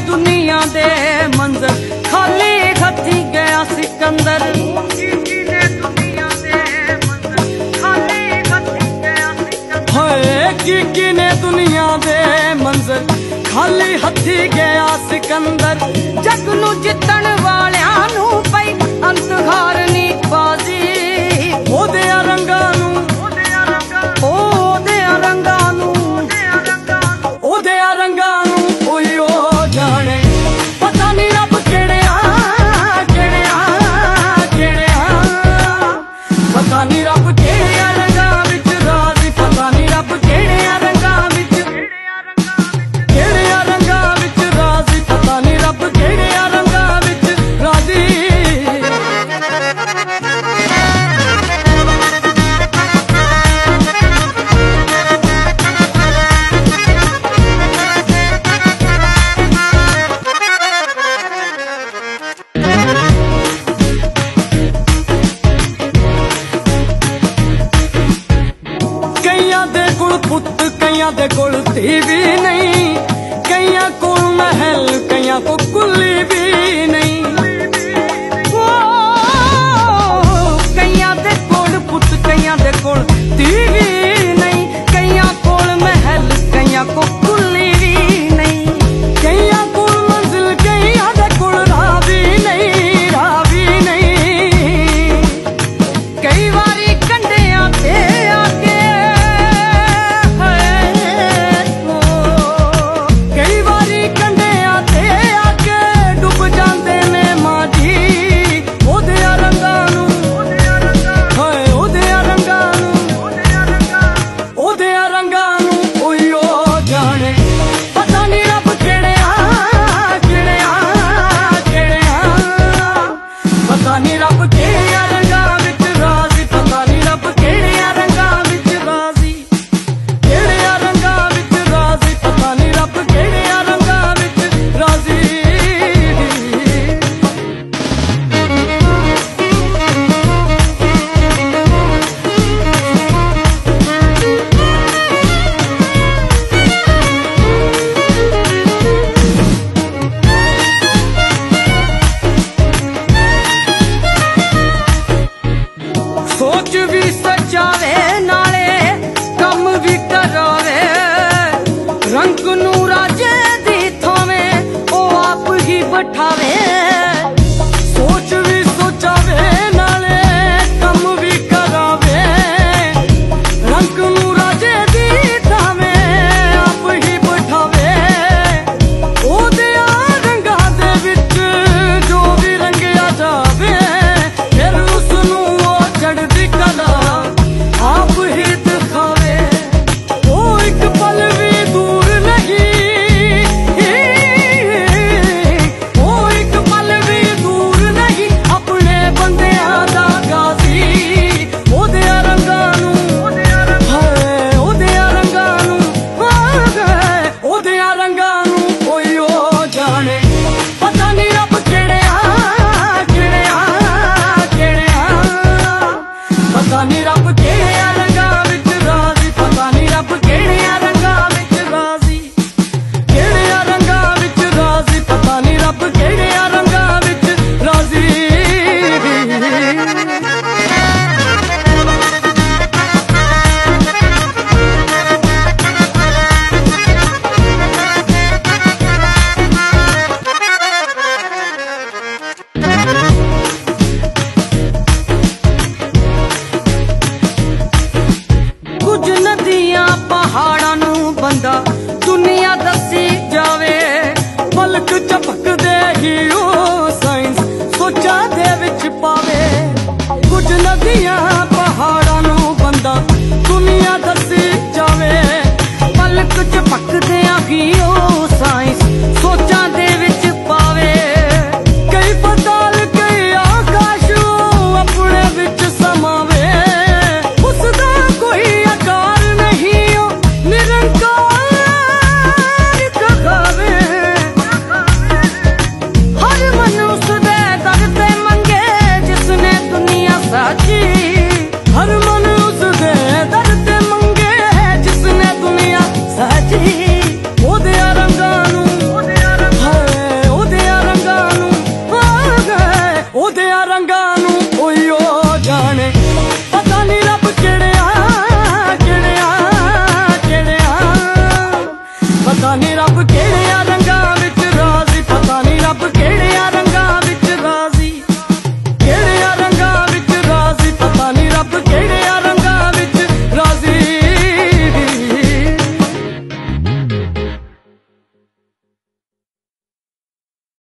दुनिया दे मंजर खाली हथी गया सिकंदर। की ने दुनिया दे मंजर खाली हथी गया सिकंदर। जग नू जितण वालियां नू पई अंत हारनी बाजी। ओदे रंगां नू कोई ओ जाने पता नहीं रब केड़िया पता नहीं रब केड़िया रंगां विच राजी। पता नहीं रब केड़िया रंगां विच राजी। पता नहीं रब केड़िया रंगां विच राजी। पुत कईयां दे कोल धी भी नहीं, कईयां कोल महल, कईयां को कुल